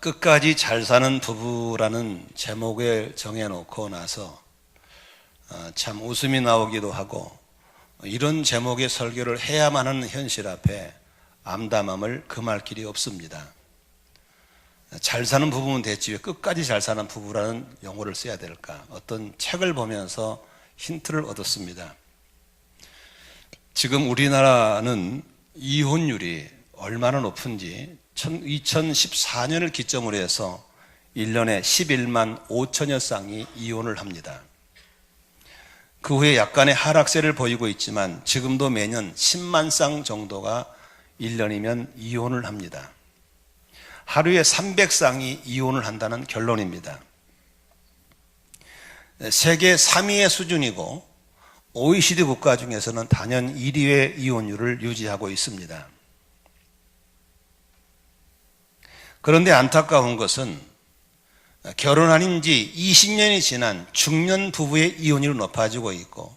끝까지 잘 사는 부부라는 제목을 정해놓고 나서 참 웃음이 나오기도 하고, 이런 제목의 설교를 해야만 하는 현실 앞에 암담함을 금할 길이 없습니다. 잘 사는 부부면 됐지 왜 끝까지 잘 사는 부부라는 용어를 써야 될까? 어떤 책을 보면서 힌트를 얻었습니다. 지금 우리나라는 이혼율이 얼마나 높은지 2014년을 기점으로 해서 1년에 11만 5천여 쌍이 이혼을 합니다. 그 후에 약간의 하락세를 보이고 있지만 지금도 매년 10만 쌍 정도가 1년이면 이혼을 합니다. 하루에 300쌍이 이혼을 한다는 결론입니다. 세계 3위의 수준이고 OECD 국가 중에서는 단연 1위의 이혼율을 유지하고 있습니다. 그런데 안타까운 것은 결혼한 지 20년이 지난 중년 부부의 이혼율이 높아지고 있고,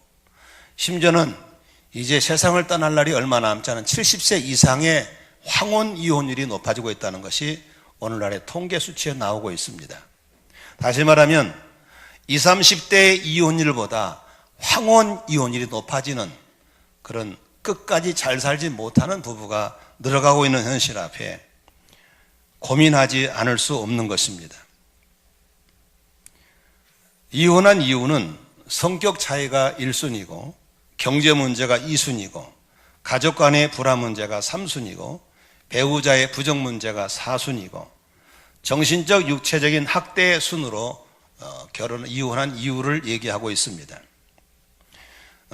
심지어는 이제 세상을 떠날 날이 얼마 남지 않은 70세 이상의 황혼 이혼율이 높아지고 있다는 것이 오늘날의 통계 수치에 나오고 있습니다. 다시 말하면 20, 30대의 이혼율보다 황혼 이혼율이 높아지는 그런 끝까지 잘 살지 못하는 부부가 늘어가고 있는 현실 앞에 고민하지 않을 수 없는 것입니다. 이혼한 이유는 성격 차이가 1순위고 경제 문제가 2순위고 가족 간의 불화 문제가 3순위고 배우자의 부정 문제가 4순위고 정신적 육체적인 학대의 순으로 이혼한 이유를 얘기하고 있습니다.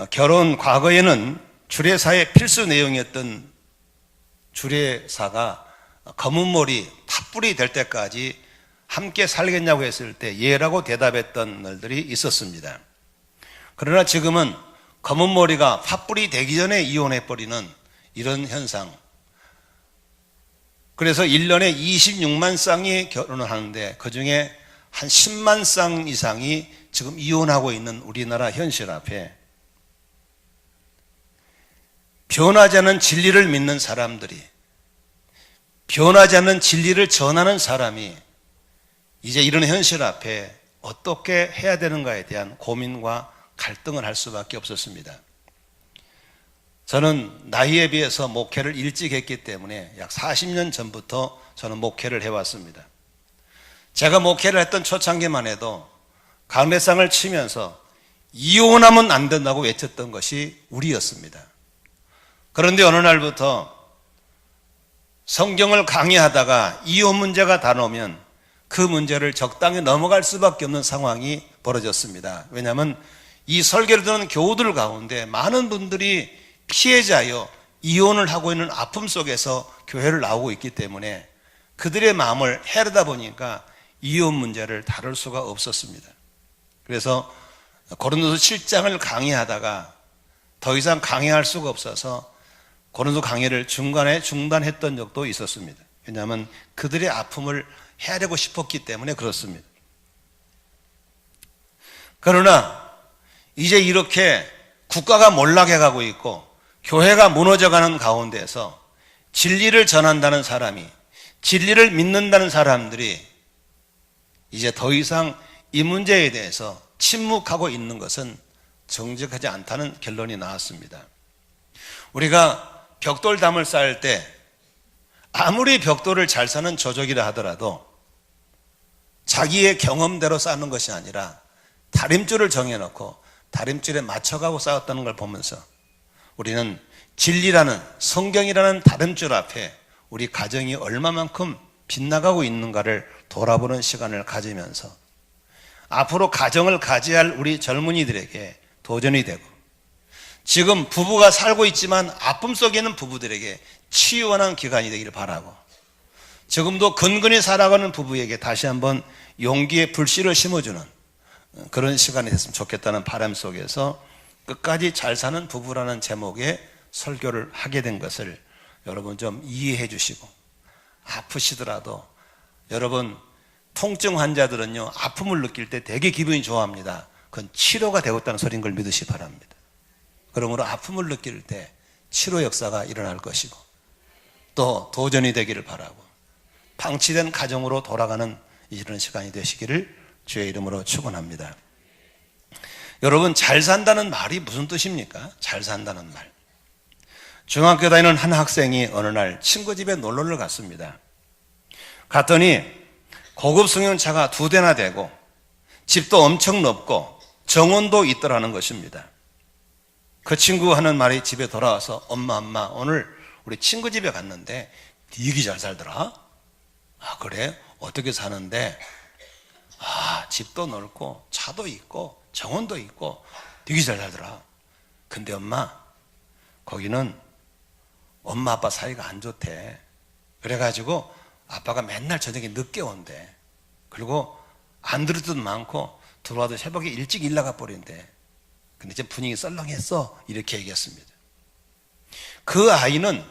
결혼 과거에는 주례사의 필수 내용이었던 주례사가 검은 머리 팥불이 될 때까지 함께 살겠냐고 했을 때 예라고 대답했던 날들이 있었습니다. 그러나 지금은 검은 머리가 팥불이 되기 전에 이혼해버리는 이런 현상, 그래서 1년에 26만 쌍이 결혼을 하는데 그중에 한 10만 쌍 이상이 지금 이혼하고 있는 우리나라 현실 앞에 변하지 않는 진리를 믿는 사람들이, 변하지 않는 진리를 전하는 사람이 이제 이런 현실 앞에 어떻게 해야 되는가에 대한 고민과 갈등을 할 수밖에 없었습니다. 저는 나이에 비해서 목회를 일찍 했기 때문에 약 40년 전부터 저는 목회를 해왔습니다. 제가 목회를 했던 초창기만 해도 강례상을 치면서 이혼하면 안 된다고 외쳤던 것이 우리였습니다. 그런데 어느 날부터 성경을 강의하다가 이혼 문제가 다가오면 그 문제를 적당히 넘어갈 수밖에 없는 상황이 벌어졌습니다. 왜냐하면 이 설교를 듣는 교우들 가운데 많은 분들이 피해자여 이혼을 하고 있는 아픔 속에서 교회를 나오고 있기 때문에 그들의 마음을 헤아리다 보니까 이혼 문제를 다룰 수가 없었습니다. 그래서 고린도서 7장을 강의하다가 더 이상 강의할 수가 없어서 고린도 강의를 중간에 중단했던 적도 있었습니다. 왜냐하면 그들의 아픔을 헤아리고 싶었기 때문에 그렇습니다. 그러나 이제 이렇게 국가가 몰락해가고 있고 교회가 무너져가는 가운데서 진리를 전한다는 사람이, 진리를 믿는다는 사람들이 이제 더 이상 이 문제에 대해서 침묵하고 있는 것은 정직하지 않다는 결론이 나왔습니다. 우리가 벽돌담을 쌓을 때 아무리 벽돌을 잘 쌓는 조적이라 하더라도 자기의 경험대로 쌓는 것이 아니라 다림줄을 정해놓고 다림줄에 맞춰가고 쌓았다는 걸 보면서 우리는 진리라는, 성경이라는 다림줄 앞에 우리 가정이 얼마만큼 빗나가고 있는가를 돌아보는 시간을 가지면서 앞으로 가정을 가져야 할 우리 젊은이들에게 도전이 되고, 지금 부부가 살고 있지만 아픔 속에 있는 부부들에게 치유하는 기간이 되기를 바라고, 지금도 근근히 살아가는 부부에게 다시 한번 용기의 불씨를 심어주는 그런 시간이 됐으면 좋겠다는 바람 속에서 끝까지 잘 사는 부부라는 제목의 설교를 하게 된 것을 여러분 좀 이해해 주시고, 아프시더라도 여러분, 통증 환자들은요 아픔을 느낄 때 되게 기분이 좋아합니다. 그건 치료가 되고 있다는 소리인 걸 믿으시기 바랍니다. 그러므로 아픔을 느낄 때 치료 역사가 일어날 것이고 또 도전이 되기를 바라고, 방치된 가정으로 돌아가는 이런 시간이 되시기를 주의 이름으로 축원합니다. 여러분, 잘 산다는 말이 무슨 뜻입니까? 잘 산다는 말. 중학교 다니는 한 학생이 어느 날 친구 집에 놀러를 갔습니다. 갔더니 고급 승용차가 2대나 되고 집도 엄청 넓고 정원도 있더라는 것입니다. 그 친구 하는 말이 집에 돌아와서 엄마 오늘 우리 친구 집에 갔는데 되게 잘 살더라. 아 그래? 어떻게 사는데? 아 집도 넓고 차도 있고 정원도 있고 되게 잘 살더라. 근데 엄마 거기는 엄마 아빠 사이가 안 좋대. 그래가지고 아빠가 맨날 저녁에 늦게 온대. 그리고 안 들을 때도 많고 들어와도 새벽에 일찍 일 나가 버린대. 근데 이제 분위기 썰렁했어. 이렇게 얘기했습니다. 그 아이는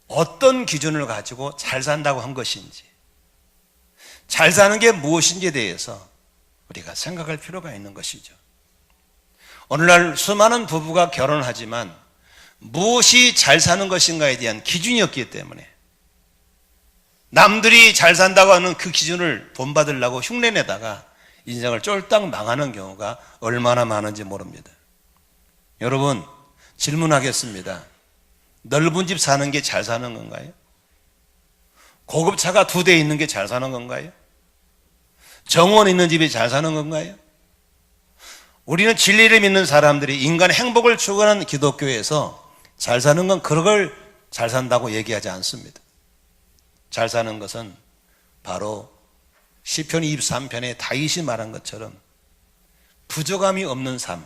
어떤 기준을 가지고 잘 산다고 한 것인지, 잘 사는 게 무엇인지에 대해서 우리가 생각할 필요가 있는 것이죠. 오늘날 수많은 부부가 결혼하지만 무엇이 잘 사는 것인가에 대한 기준이 없기 때문에 남들이 잘 산다고 하는 그 기준을 본받으려고 흉내내다가 인생을 쫄딱 망하는 경우가 얼마나 많은지 모릅니다. 여러분, 질문하겠습니다. 넓은 집 사는 게 잘 사는 건가요? 고급차가 2대 있는 게 잘 사는 건가요? 정원 있는 집이 잘 사는 건가요? 우리는 진리를 믿는 사람들이 인간의 행복을 추구하는 기독교에서 잘 사는 건 그걸 잘 산다고 얘기하지 않습니다. 잘 사는 것은 바로 시편 23편에 다윗이 말한 것처럼 부족함이 없는 삶,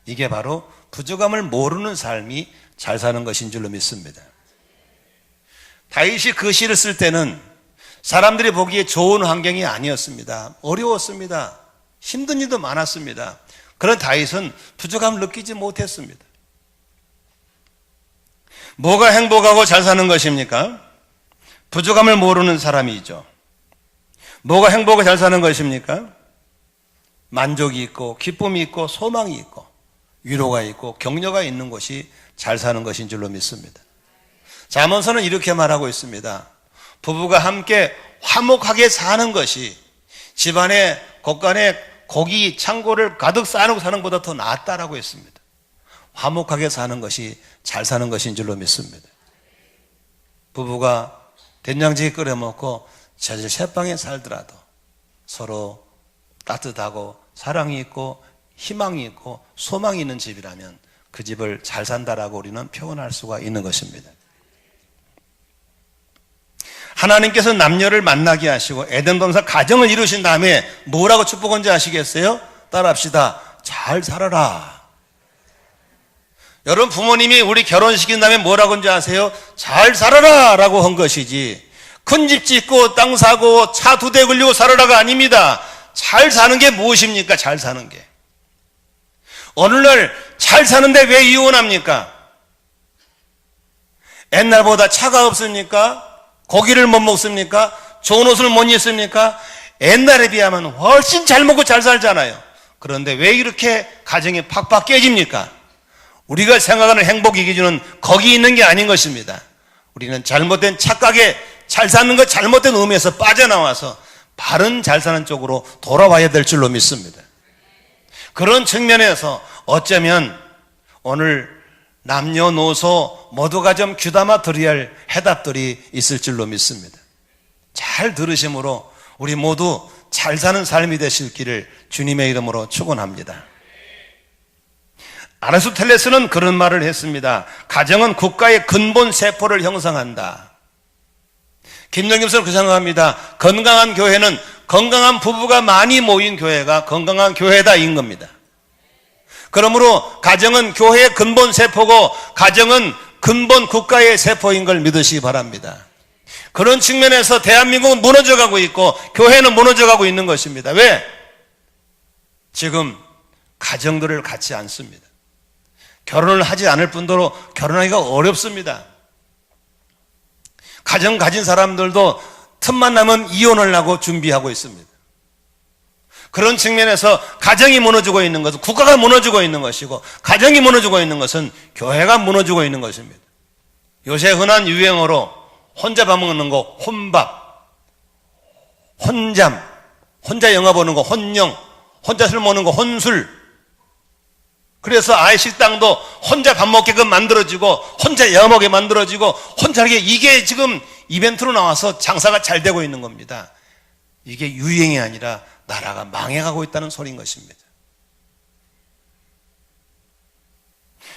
이게 바로 부족함을 모르는 삶이 잘 사는 것인 줄로 믿습니다. 다윗이 그 시를 쓸 때는 사람들이 보기에 좋은 환경이 아니었습니다. 어려웠습니다. 힘든 일도 많았습니다. 그런 다윗은 부족함을 느끼지 못했습니다. 뭐가 행복하고 잘 사는 것입니까? 부족함을 모르는 사람이죠. 뭐가 행복하고 잘 사는 것입니까? 만족이 있고 기쁨이 있고 소망이 있고 위로가 있고 격려가 있는 것이 잘 사는 것인 줄로 믿습니다. 잠언서는 이렇게 말하고 있습니다. 부부가 함께 화목하게 사는 것이 집안에 곳간에 고기 창고를 가득 쌓아놓고 사는 것보다 더 낫다라고 했습니다. 화목하게 사는 것이 잘 사는 것인 줄로 믿습니다. 부부가 된장찌개 끓여 먹고 저질 새방에 살더라도 서로 따뜻하고 사랑이 있고 희망이 있고 소망이 있는 집이라면 그 집을 잘 산다라고 우리는 표현할 수가 있는 것입니다. 하나님께서 남녀를 만나게 하시고 에덴 동산 가정을 이루신 다음에 뭐라고 축복한지 아시겠어요? 따라합시다. 잘 살아라. 여러분 부모님이 우리 결혼시킨 다음에 뭐라고 한지 아세요? 잘 살아라 라고 한 것이지 큰 집 짓고 땅 사고 차 2대 걸리고 살아라가 아닙니다. 잘 사는 게 무엇입니까? 잘 사는 게. 오늘날 잘 사는데 왜 이혼합니까? 옛날보다 차가 없습니까? 고기를 못 먹습니까? 좋은 옷을 못 입습니까? 옛날에 비하면 훨씬 잘 먹고 잘 살잖아요. 그런데 왜 이렇게 가정이 팍팍 깨집니까? 우리가 생각하는 행복의 기준은 거기 있는 게 아닌 것입니다. 우리는 잘못된 착각에 잘 사는 것 잘못된 의미에서 빠져나와서 바른 잘 사는 쪽으로 돌아와야 될 줄로 믿습니다. 그런 측면에서 어쩌면 오늘 남녀노소 모두가 좀 귀담아 들어야 할 해답들이 있을 줄로 믿습니다. 잘 들으심으로 우리 모두 잘 사는 삶이 되실 길을 주님의 이름으로 축원합니다. 아리스토텔레스는 그런 말을 했습니다. 가정은 국가의 근본 세포를 형성한다. 김영김 선생은 그 생각합니다. 건강한 교회는 건강한 부부가 많이 모인 교회가 건강한 교회다인 겁니다. 그러므로 가정은 교회의 근본 세포고 가정은 근본 국가의 세포인 걸 믿으시기 바랍니다. 그런 측면에서 대한민국은 무너져가고 있고 교회는 무너져가고 있는 것입니다. 왜? 지금 가정들을 갖지 않습니다. 결혼을 하지 않을 뿐더러 결혼하기가 어렵습니다. 가정 가진 사람들도 틈만 나면 이혼을 하고 준비하고 있습니다. 그런 측면에서 가정이 무너지고 있는 것은 국가가 무너지고 있는 것이고 가정이 무너지고 있는 것은 교회가 무너지고 있는 것입니다. 요새 흔한 유행어로 혼자 밥 먹는 거 혼밥, 혼잠, 혼자 영화 보는 거 혼영, 혼자 술 먹는 거 혼술. 그래서 아이 식당도 혼자 밥 먹게끔 만들어지고 혼자 영화 먹게 만들어지고 혼자 이게 지금 이벤트로 나와서 장사가 잘 되고 있는 겁니다. 이게 유행이 아니라 나라가 망해가고 있다는 소리인 것입니다.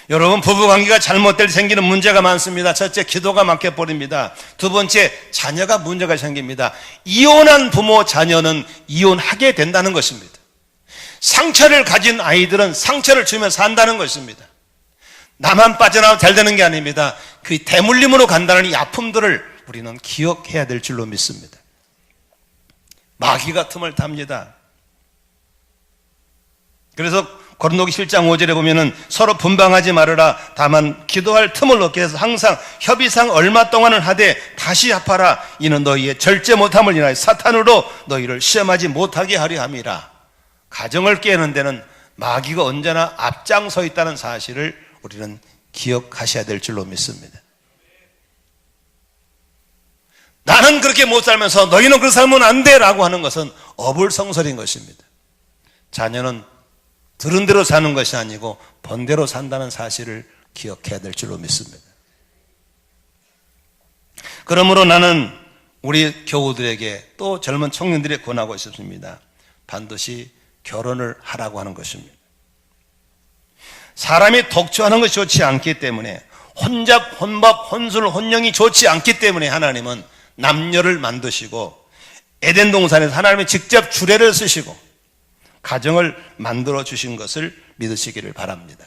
여러분, 부부관계가 잘못될 때 생기는 문제가 많습니다. 첫째, 기도가 막혀버립니다. 두 번째, 자녀가 문제가 생깁니다. 이혼한 부모 자녀는 이혼하게 된다는 것입니다. 상처를 가진 아이들은 상처를 주면서 산다는 것입니다. 나만 빠져나오면 잘 되는 게 아닙니다. 그 대물림으로 간다는 이 아픔들을 우리는 기억해야 될 줄로 믿습니다. 마귀가 틈을 탑니다. 그래서 고린도기 7장 5절에 보면은 서로 분방하지 말으라. 다만 기도할 틈을 얻게 해서 항상 협의상 얼마 동안은 하되 다시 합하라. 이는 너희의 절제 못함을 인하여 사탄으로 너희를 시험하지 못하게 하려 함이라. 가정을 깨는 데는 마귀가 언제나 앞장서 있다는 사실을 우리는 기억하셔야 될 줄로 믿습니다. 나는 그렇게 못 살면서 너희는 그렇게 살면 안 돼 라고 하는 것은 어불성설인 것입니다. 자녀는 들은 대로 사는 것이 아니고 본대로 산다는 사실을 기억해야 될 줄로 믿습니다. 그러므로 나는 우리 교우들에게 또 젊은 청년들에게 권하고 싶습니다. 반드시 결혼을 하라고 하는 것입니다. 사람이 독초하는 것이 좋지 않기 때문에 혼잡, 혼밥, 혼술, 혼령이 좋지 않기 때문에 하나님은 남녀를 만드시고 에덴 동산에서 하나님이 직접 주례를 쓰시고 가정을 만들어 주신 것을 믿으시기를 바랍니다.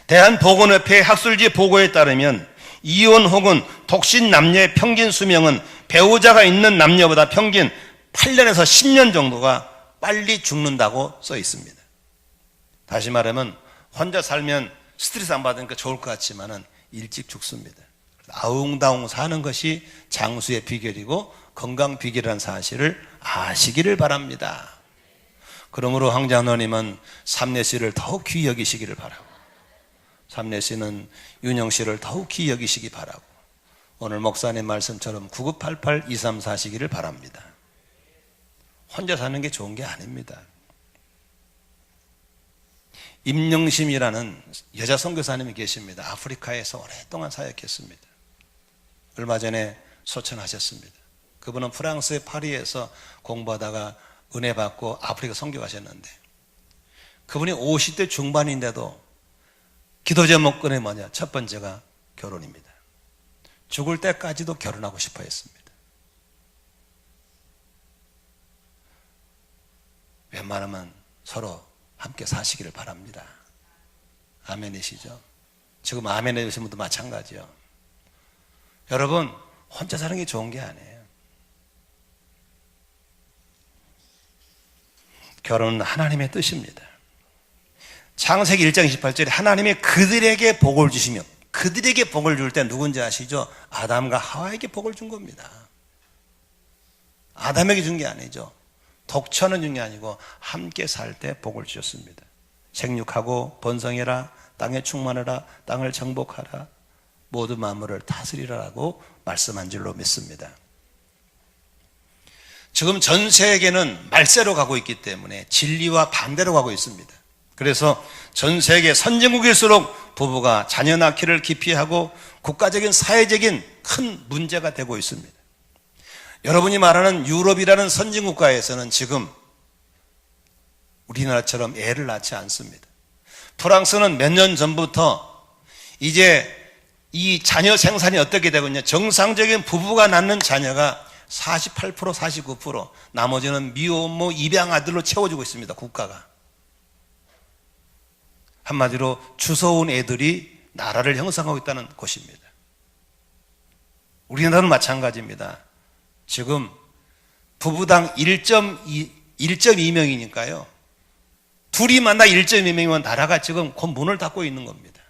대한보건협회 학술지 보고에 따르면 이혼 혹은 독신 남녀의 평균 수명은 배우자가 있는 남녀보다 평균 8년에서 10년 정도가 빨리 죽는다고 써 있습니다. 다시 말하면 혼자 살면 스트레스 안 받으니까 좋을 것 같지만은 일찍 죽습니다. 아웅다웅 사는 것이 장수의 비결이고 건강 비결이라는 사실을 아시기를 바랍니다. 그러므로 황장로님은 삼례씨를 더욱 귀히 여기시기를 바라고, 삼례씨는 윤영씨를 더욱 귀히 여기시기 바라고, 오늘 목사님 말씀처럼 9988-23 사시기를 바랍니다. 혼자 사는 게 좋은 게 아닙니다. 임영심이라는 여자 선교사님이 계십니다. 아프리카에서 오랫동안 사역했습니다. 얼마 전에 소천하셨습니다. 그분은 프랑스의 파리에서 공부하다가 은혜 받고 아프리카 선교 가셨는데, 그분이 50대 중반인데도 기도 제목권이 뭐냐? 첫 번째가 결혼입니다. 죽을 때까지도 결혼하고 싶어 했습니다. 웬만하면 서로 함께 사시기를 바랍니다. 아멘이시죠? 지금 아멘 해주신 분도 마찬가지요. 여러분, 혼자 사는 게 좋은 게 아니에요. 결혼은 하나님의 뜻입니다. 창세기 1장 28절에 하나님이 그들에게 복을 주시며, 그들에게 복을 줄 때 누군지 아시죠? 아담과 하와에게 복을 준 겁니다. 아담에게 준 게 아니죠. 독처는 준 게 아니고 함께 살 때 복을 주셨습니다. 생육하고 번성해라, 땅에 충만하라, 땅을 정복하라, 모든 만물을 다스리라라고 말씀한 줄로 믿습니다. 지금 전 세계는 말세로 가고 있기 때문에 진리와 반대로 가고 있습니다. 그래서 전 세계 선진국일수록 부부가 자녀 낳기를 기피하고 국가적인 사회적인 큰 문제가 되고 있습니다. 여러분이 말하는 유럽이라는 선진국가에서는 지금 우리나라처럼 애를 낳지 않습니다. 프랑스는 몇 년 전부터 이제 이 자녀 생산이 어떻게 되고 있냐, 정상적인 부부가 낳는 자녀가 48%, 49%, 나머지는 미혼모 입양 아들로 채워주고 있습니다. 국가가. 한마디로 주워온 애들이 나라를 형성하고 있다는 것입니다. 우리나라는 마찬가지입니다. 지금 부부당 1.2명이니까요. 둘이 만나 1.2명이면 나라가 지금 곧 문을 닫고 있는 겁니다.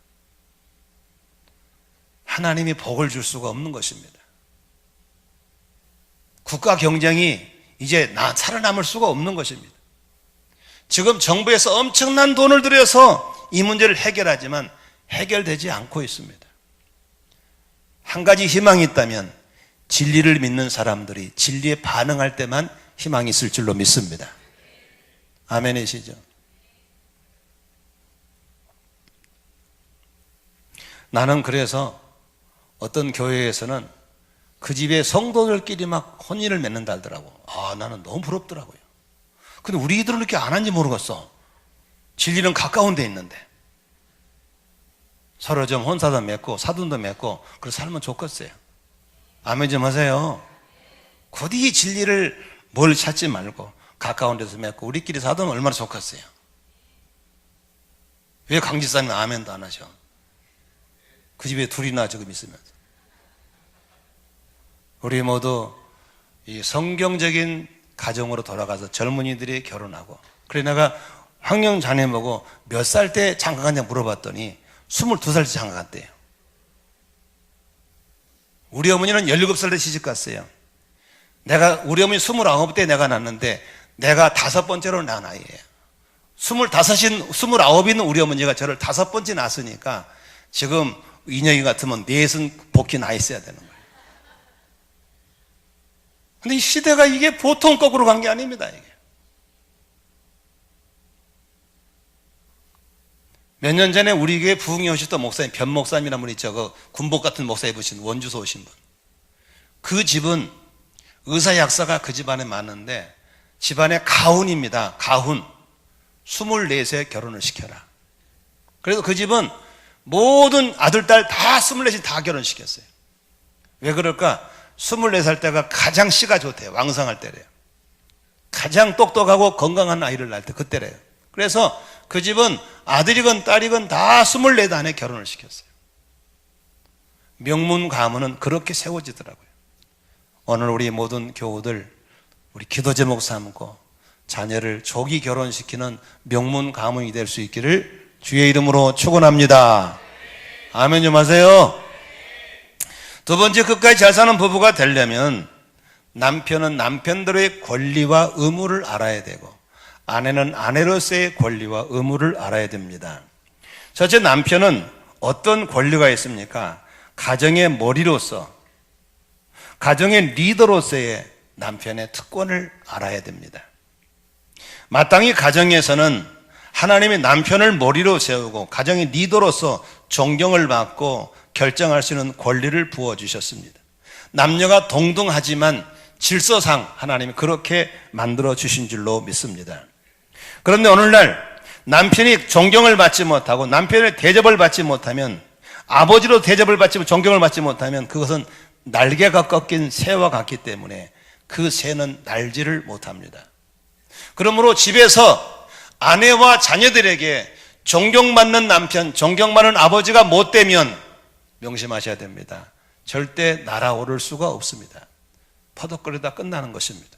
하나님이 복을 줄 수가 없는 것입니다. 국가 경쟁이 이제 살아남을 수가 없는 것입니다. 지금 정부에서 엄청난 돈을 들여서 이 문제를 해결하지만 해결되지 않고 있습니다. 한 가지 희망이 있다면 진리를 믿는 사람들이 진리에 반응할 때만 희망이 있을 줄로 믿습니다. 아멘이시죠? 나는 그래서 어떤 교회에서는 그 집의 성도들끼리 막 혼인을 맺는다 하더라고. 나는 너무 부럽더라고요. 근데 우리들은 이렇게 안 한지 모르겠어. 진리는 가까운 데 있는데. 서로 좀 혼사도 맺고 사돈도 맺고 그래서 살면 좋겠어요. 아멘 좀 하세요. 곧이 진리를 뭘 찾지 말고 가까운 데서 맺고 우리끼리 사도면 얼마나 좋겠어요. 왜 강지사님 아멘도 안 하셔? 그 집에 둘이나 지금 있으면서. 우리 모두 이 성경적인 가정으로 돌아가서 젊은이들이 결혼하고, 그래 내가 황령 자네 보고 몇 살 때 장가 갔냐 물어봤더니 22살 때 장가 갔대요. 우리 어머니는 17살 때 시집 갔어요. 우리 어머니 29때 내가 낳았는데 내가 5번째로 낳은 아이예요. 29인 우리 어머니가 저를 5번째 낳았으니까 지금 인혁이 같으면 40 복희 나 있어야 되는 거예요. 근데 이 시대가 이게 보통 거꾸로 간 게 아닙니다. 이게. 몇 년 전에 우리 교회 부흥에 오셨던 목사님, 변 목사님이라는 분이 있죠. 그 군복 같은 목사 입으신 원주소 오신 분. 그 집은 의사 약사가 그 집안에 많은데 집안의 가훈입니다. 가훈. 24세 결혼을 시켜라. 그래서 그 집은 모든 아들, 딸 다 24세 다 결혼시켰어요. 왜 그럴까? 24살 때가 가장 씨가 좋대요. 왕성할 때래요. 가장 똑똑하고 건강한 아이를 낳을 때 그때래요. 그래서 그 집은 아들이건 딸이건 다 24 안에 결혼을 시켰어요. 명문 가문은 그렇게 세워지더라고요. 오늘 우리 모든 교우들 우리 기도 제목 삼고 자녀를 조기 결혼시키는 명문 가문이 될 수 있기를 주의 이름으로 축원합니다. 아멘 좀 하세요. 두 번째, 끝까지 잘 사는 부부가 되려면 남편은 남편들의 권리와 의무를 알아야 되고 아내는 아내로서의 권리와 의무를 알아야 됩니다. 첫째, 남편은 어떤 권리가 있습니까? 가정의 머리로서, 가정의 리더로서의 남편의 특권을 알아야 됩니다. 마땅히 가정에서는 하나님이 남편을 머리로 세우고 가정의 리더로서 존경을 받고 결정할 수 있는 권리를 부어주셨습니다. 남녀가 동등하지만 질서상 하나님이 그렇게 만들어 주신 줄로 믿습니다. 그런데 오늘날 남편이 존경을 받지 못하고 남편의 대접을 받지 못하면, 아버지로 대접을 받지 못하고 존경을 받지 못하면 그것은 날개가 꺾인 새와 같기 때문에 그 새는 날지를 못합니다. 그러므로 집에서 아내와 자녀들에게 존경받는 남편, 존경받는 아버지가 못 되면 명심하셔야 됩니다. 절대 날아오를 수가 없습니다. 퍼덕거리다 끝나는 것입니다.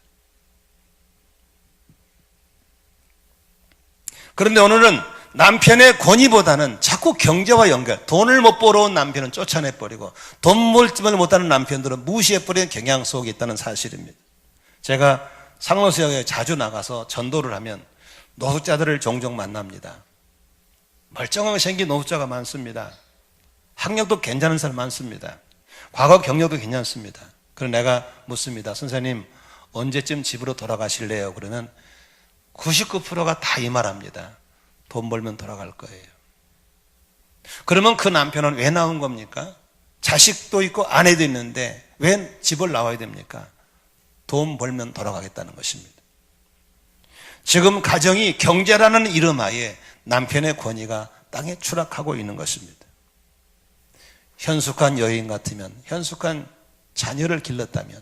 그런데 오늘은 남편의 권위보다는 자꾸 경제와 연결, 돈을 못 벌어온 남편은 쫓아내버리고 돈 벌지 못하는 남편들은 무시해버리는 경향 속에 있다는 사실입니다. 제가 상로수역에 자주 나가서 전도를 하면 노숙자들을 종종 만납니다. 멀쩡하게 생긴 노숙자가 많습니다. 학력도 괜찮은 사람 많습니다. 과거 경력도 괜찮습니다. 그래서 내가 묻습니다. 선생님, 언제쯤 집으로 돌아가실래요? 그러면 99%가 다 이 말합니다. 돈 벌면 돌아갈 거예요. 그러면 그 남편은 왜 나온 겁니까? 자식도 있고 아내도 있는데 왜 집을 나와야 됩니까? 돈 벌면 돌아가겠다는 것입니다. 지금 가정이 경제라는 이름 하에 남편의 권위가 땅에 추락하고 있는 것입니다. 현숙한 여인 같으면, 현숙한 자녀를 길렀다면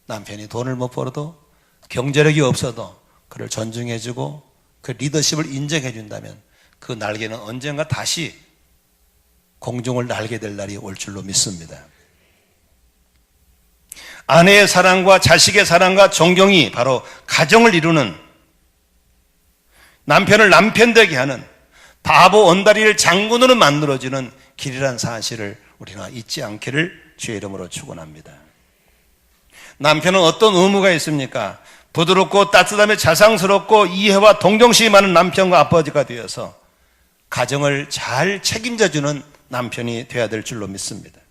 남편이 돈을 못 벌어도 경제력이 없어도 그를 존중해주고 그 리더십을 인정해준다면 그 날개는 언젠가 다시 공중을 날게 될 날이 올 줄로 믿습니다. 아내의 사랑과 자식의 사랑과 존경이 바로 가정을 이루는, 남편을 남편 되게 하는, 바보 언다리를 장군으로 만들어주는 길이란 사실을 우리가 잊지 않기를 주의 이름으로 축원합니다. 남편은 어떤 의무가 있습니까? 부드럽고 따뜻하며 자상스럽고 이해와 동정심이 많은 남편과 아버지가 되어서 가정을 잘 책임져주는 남편이 되어야 될 줄로 믿습니다.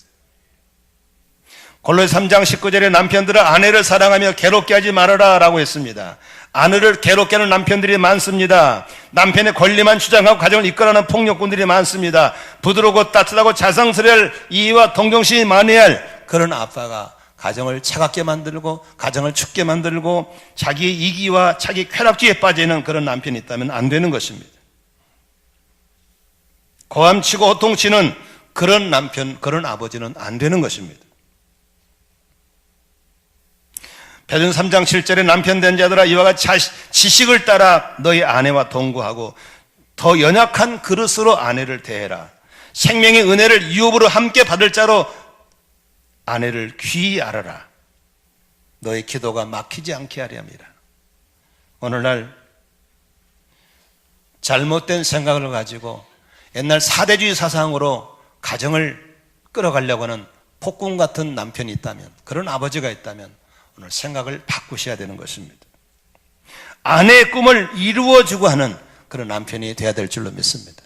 골로새 3장 19절에 남편들은 아내를 사랑하며 괴롭게 하지 말아라 라고 했습니다. 아내를 괴롭게 하는 남편들이 많습니다. 남편의 권리만 주장하고 가정을 이끌어가는 폭력꾼들이 많습니다. 부드럽고 따뜻하고 자상스레 할 이해와 동정심이 많아야 할 그런 아빠가 가정을 차갑게 만들고 가정을 춥게 만들고 자기의 이기와 자기 쾌락주의에 빠지는 그런 남편이 있다면 안 되는 것입니다. 고함치고 호통치는 그런 남편, 그런 아버지는 안 되는 것입니다. 베드로 3장 7절에 남편 된 자들아 이와 같이 지식을 따라 너희 아내와 동거하고 더 연약한 그릇으로 아내를 대해라. 생명의 은혜를 유업으로 함께 받을 자로 아내를 귀히 알아라. 너희 기도가 막히지 않게 하려 함이라. 오늘날 잘못된 생각을 가지고 옛날 사대주의 사상으로 가정을 끌어가려고 하는 폭군 같은 남편이 있다면, 그런 아버지가 있다면 오늘 생각을 바꾸셔야 되는 것입니다. 아내의 꿈을 이루어주고 하는 그런 남편이 되어야 될 줄로 믿습니다.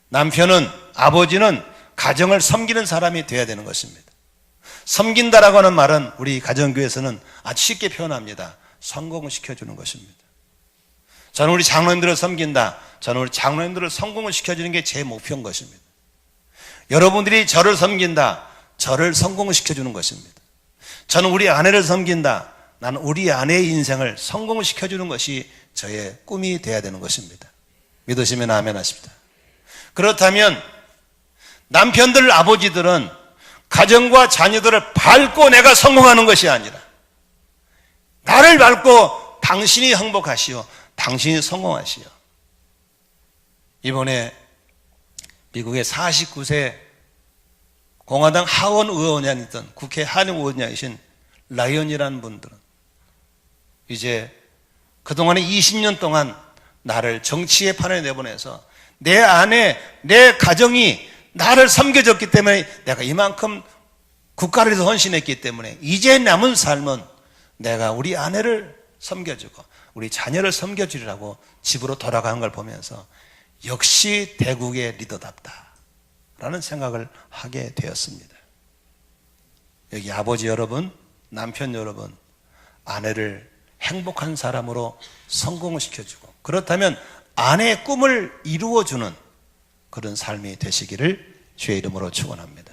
남편은, 아버지는 가정을 섬기는 사람이 되어야 되는 것입니다. 섬긴다라고 하는 말은 우리 가정교회에서는 아주 쉽게 표현합니다. 성공시켜주는 것입니다. 저는 우리 장로님들을 섬긴다. 저는 우리 장로님들을 성공을 시켜주는 게 제 목표인 것입니다. 여러분들이 저를 섬긴다. 저를 성공을 시켜주는 것입니다. 저는 우리 아내를 섬긴다. 나는 우리 아내의 인생을 성공을 시켜주는 것이 저의 꿈이 되어야 되는 것입니다. 믿으시면 아멘 하십니다. 그렇다면 남편들, 아버지들은 가정과 자녀들을 밟고 내가 성공하는 것이 아니라 나를 밟고 당신이 행복하시오, 당신이 성공하시오. 이번에 미국의 49세 공화당 하원 의원이던 국회 하원 의원이신 라이언이라는 분들은 이제 그동안에 20년 동안 나를 정치의 판에 내보내서 내 아내, 내 가정이 나를 섬겨줬기 때문에 내가 이만큼 국가를 위해서 헌신했기 때문에 이제 남은 삶은 내가 우리 아내를 섬겨주고 우리 자녀를 섬겨주리라고 집으로 돌아가는 걸 보면서 역시 대국의 리더답다 라는 생각을 하게 되었습니다. 여기 아버지 여러분, 남편 여러분, 아내를 행복한 사람으로 성공을 시켜주고 그렇다면 아내의 꿈을 이루어주는 그런 삶이 되시기를 주의 이름으로 축원합니다.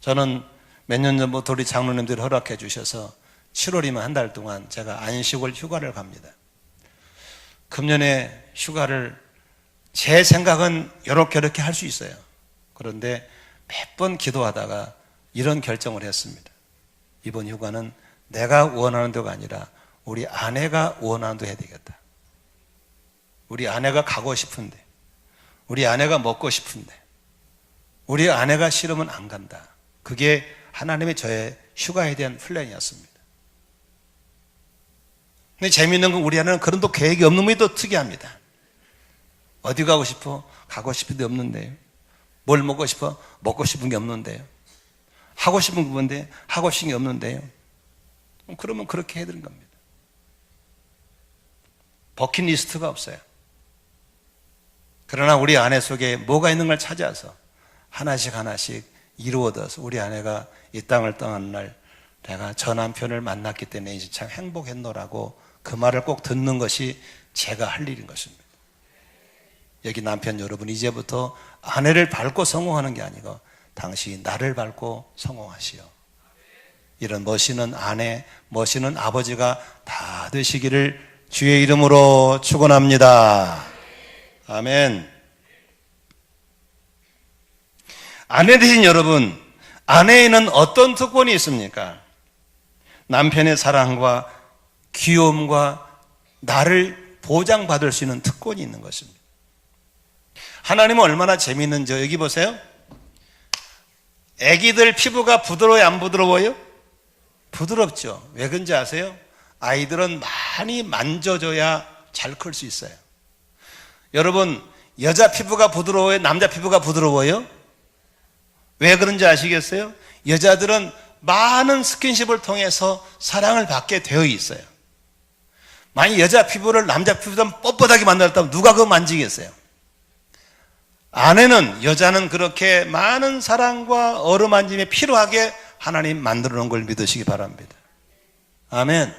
저는 몇 년 전부터 우리 장로님들이 허락해 주셔서 7월이면 한 달 동안 제가 안식월 휴가를 갑니다. 금년에 휴가를 제 생각은 이렇게 할 수 있어요. 그런데 몇 번 기도하다가 이런 결정을 했습니다. 이번 휴가는 내가 원하는 데가 아니라 우리 아내가 원하는 데 해야 되겠다. 우리 아내가 가고 싶은데, 우리 아내가 먹고 싶은데, 우리 아내가 싫으면 안 간다. 그게 하나님의 저의 휴가에 대한 플랜이었습니다. 근데 재미있는 건 우리 아내는 그런 또 계획이 없는 분이 또 특이합니다. 어디 가고 싶어? 가고 싶은 데 없는데요. 뭘 먹고 싶어? 먹고 싶은 게 없는데요. 하고 싶은 게 뭔데? 하고 싶은 게 없는데요. 그러면 그렇게 해야 되는 겁니다. 버킷리스트가 없어요. 그러나 우리 아내 속에 뭐가 있는 걸 찾아서 하나씩 이루어져서 우리 아내가 이 땅을 떠나는 날 내가 저 남편을 만났기 때문에 이제 참 행복했노라고 그 말을 꼭 듣는 것이 제가 할 일인 것입니다. 여기 남편 여러분, 이제부터 아내를 밟고 성공하는 게 아니고 당신이 나를 밟고 성공하시오. 이런 멋있는 아내, 멋있는 아버지가 다 되시기를 주의 이름으로 축원합니다. 아멘. 아내 되신 여러분, 아내에는 어떤 특권이 있습니까? 남편의 사랑과 귀여움과 나를 보장받을 수 있는 특권이 있는 것입니다. 하나님은 얼마나 재미있는지 여기 보세요. 아기들 피부가 부드러워요, 안 부드러워요? 부드럽죠. 왜 그런지 아세요? 아이들은 많이 만져줘야 잘 클 수 있어요. 여러분, 여자 피부가 부드러워요? 남자 피부가 부드러워요? 왜 그런지 아시겠어요? 여자들은 많은 스킨십을 통해서 사랑을 받게 되어 있어요. 만약 여자 피부를 남자 피부보다 뻣뻣하게 만들었다면 누가 그거 만지겠어요? 아내는, 여자는 그렇게 많은 사랑과 어루만짐이 필요하게 하나님 만들어 놓은 걸 믿으시기 바랍니다. 아멘.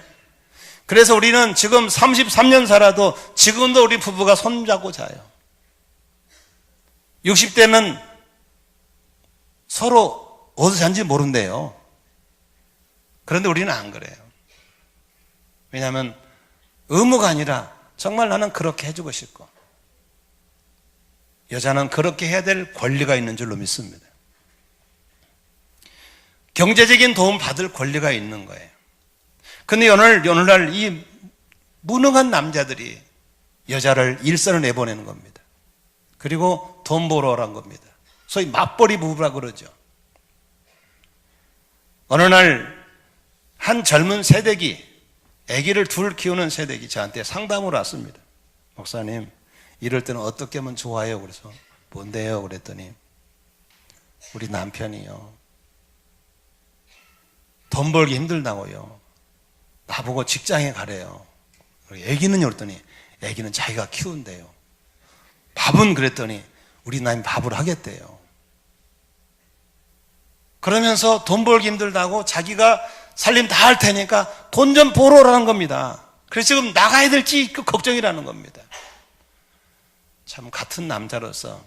그래서 우리는 지금 33년 살아도 지금도 우리 부부가 손잡고 자요. 60대는 서로 어디서 잔지 모른대요. 그런데 우리는 안 그래요. 왜냐하면 의무가 아니라 정말 나는 그렇게 해주고 싶고, 여자는 그렇게 해야 될 권리가 있는 줄로 믿습니다. 경제적인 도움 받을 권리가 있는 거예요. 근데 오늘날 이 무능한 남자들이 여자를 일선을 내보내는 겁니다. 그리고 돈 벌어 오란 겁니다. 소위 맞벌이 부부라 그러죠. 어느 날 한 젊은 새댁이, 아기를 둘 키우는 새댁이 저한테 상담을 왔습니다. 목사님, 이럴 때는 어떻게 하면 좋아요? 그래서 뭔데요? 그랬더니 우리 남편이요, 돈 벌기 힘들다고요. 나보고 직장에 가래요. 아기는요? 그랬더니 아기는 자기가 키운대요. 밥은 그랬더니 우리 남편이 밥을 하겠대요. 그러면서 돈 벌기 힘들다고 자기가 살림 다 할 테니까 돈 좀 벌어 오라는 겁니다. 그래서 지금 나가야 될지 그 걱정이라는 겁니다. 참 같은 남자로서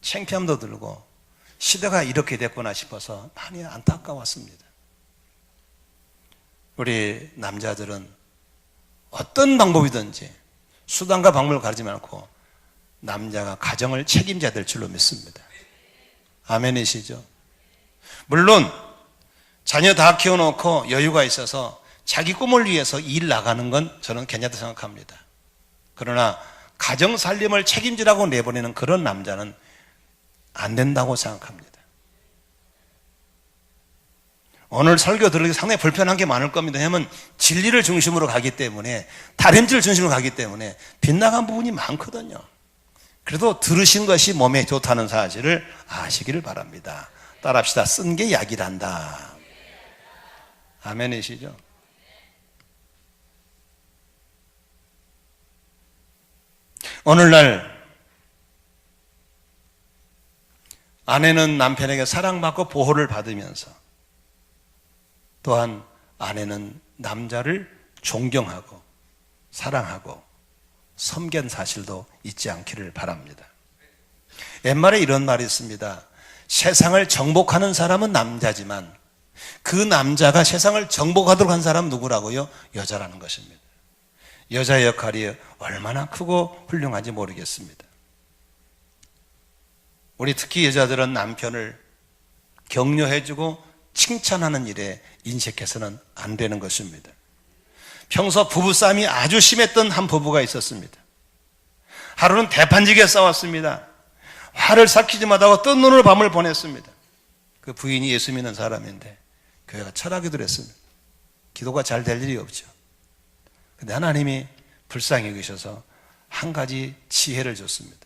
창피함도 들고 시대가 이렇게 됐구나 싶어서 많이 안타까웠습니다. 우리 남자들은 어떤 방법이든지 수단과 방법을 가리지 않고 남자가 가정을 책임져야 될 줄로 믿습니다. 아멘이시죠? 물론 자녀 다 키워놓고 여유가 있어서 자기 꿈을 위해서 일 나가는 건 저는 괜찮다고 생각합니다. 그러나 가정 살림을 책임지라고 내보내는 그런 남자는 안 된다고 생각합니다. 오늘 설교 들으기 상당히 불편한 게 많을 겁니다. 왜냐하면 진리를 중심으로 가기 때문에, 다림질을 중심으로 가기 때문에 빗나간 부분이 많거든요. 그래도 들으신 것이 몸에 좋다는 사실을 아시기를 바랍니다. 따라합시다. 쓴 게 약이란다. 아멘이시죠? 오늘날 아내는 남편에게 사랑받고 보호를 받으면서, 또한 아내는 남자를 존경하고 사랑하고 섬긴 사실도 잊지 않기를 바랍니다. 옛말에 이런 말이 있습니다. 세상을 정복하는 사람은 남자지만 그 남자가 세상을 정복하도록 한 사람은 누구라고요? 여자라는 것입니다. 여자의 역할이 얼마나 크고 훌륭한지 모르겠습니다. 우리 특히 여자들은 남편을 격려해주고 칭찬하는 일에 인색해서는 안 되는 것입니다. 평소 부부싸움이 아주 심했던 한 부부가 있었습니다. 하루는 대판지게 싸웠습니다. 화를 삭히지 못하고 뜬 눈으로 밤을 보냈습니다. 그 부인이 예수 믿는 사람인데 교회가 철학기도 했습니다. 기도가 잘 될 일이 없죠. 근데 하나님이 불쌍히 여기셔서 한 가지 지혜를 줬습니다.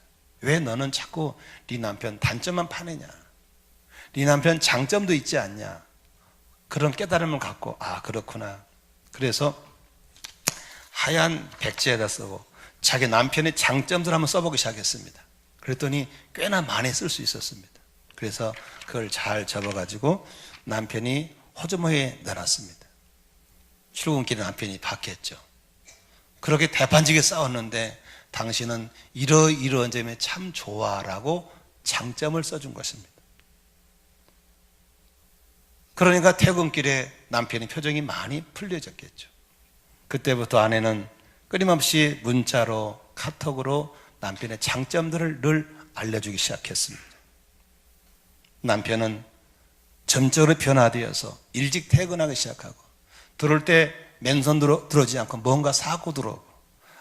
왜 너는 자꾸 네 남편 단점만 파내냐? 네 남편 장점도 있지 않냐? 그런 깨달음을 갖고, 아 그렇구나. 그래서 하얀 백지에다 쓰고 자기 남편의 장점들 한번 써보기 시작했습니다. 그랬더니 꽤나 많이 쓸 수 있었습니다. 그래서 그걸 잘 접어가지고 남편이 호주머니에 넣어놨습니다. 출근길에 남편이 받겠죠. 그렇게 대판지게 싸웠는데 당신은 이러이러한 점에 참 좋아라고 장점을 써준 것입니다. 그러니까 퇴근길에 남편의 표정이 많이 풀려졌겠죠. 그때부터 아내는 끊임없이 문자로, 카톡으로 남편의 장점들을 늘 알려주기 시작했습니다. 남편은 점적으로 변화되어서 일찍 퇴근하기 시작하고, 들어올 때 맨손 들어오지 않고 뭔가 사고 들어오고,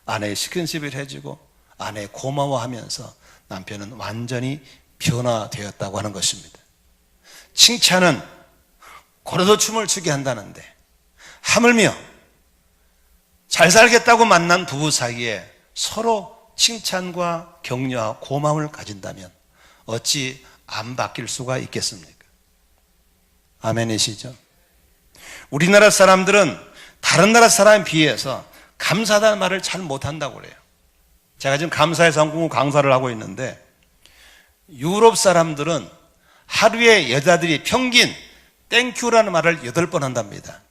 아내의 스킨십을 해주고 아내 고마워하면서 남편은 완전히 변화되었다고 하는 것입니다. 칭찬은 고래도 춤을 추게 한다는데, 하물며 잘 살겠다고 만난 부부 사이에 서로 칭찬과 격려와 고마움을 가진다면 어찌 안 바뀔 수가 있겠습니까? 아멘이시죠? 우리나라 사람들은 다른 나라 사람에 비해서 감사하다는 말을 잘 못한다고 그래요. 제가 지금 감사의 성공을 강사를 하고 있는데 유럽 사람들은 하루에 여자들이 평균 땡큐라는 말을 8번 한답니다.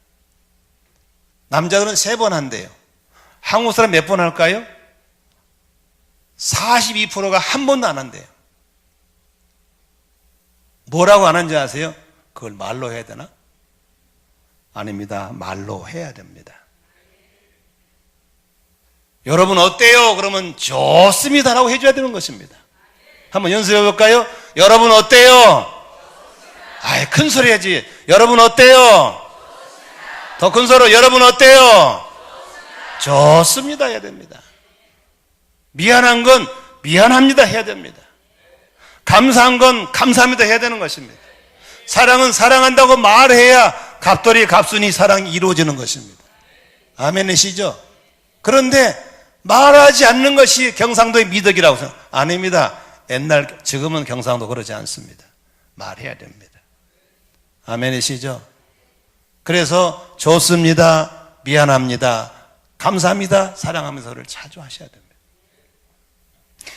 남자들은 3번 한대요. 한국 사람 몇 번 할까요? 42%가 한 번도 안 한대요. 뭐라고 안 하는지 아세요? 그걸 말로 해야 되나? 아닙니다. 말로 해야 됩니다. 여러분 어때요? 그러면 좋습니다라고 해줘야 되는 것입니다. 한번 연습해 볼까요? 여러분 어때요? 아이, 큰 소리 해야지. 여러분 어때요? 더 큰 소리로 여러분 어때요? 좋습니다 해야 됩니다. 미안한 건 미안합니다 해야 됩니다. 감사한 건 감사합니다 해야 되는 것입니다. 사랑은 사랑한다고 말해야 갑돌이 갑순이 사랑이 이루어지는 것입니다. 아멘이시죠? 그런데 말하지 않는 것이 경상도의 미덕이라고 생각합니다. 아닙니다. 지금은 경상도 그러지 않습니다. 말해야 됩니다. 아멘이시죠? 그래서 좋습니다, 미안합니다, 감사합니다, 사랑하면서를 자주 하셔야 됩니다.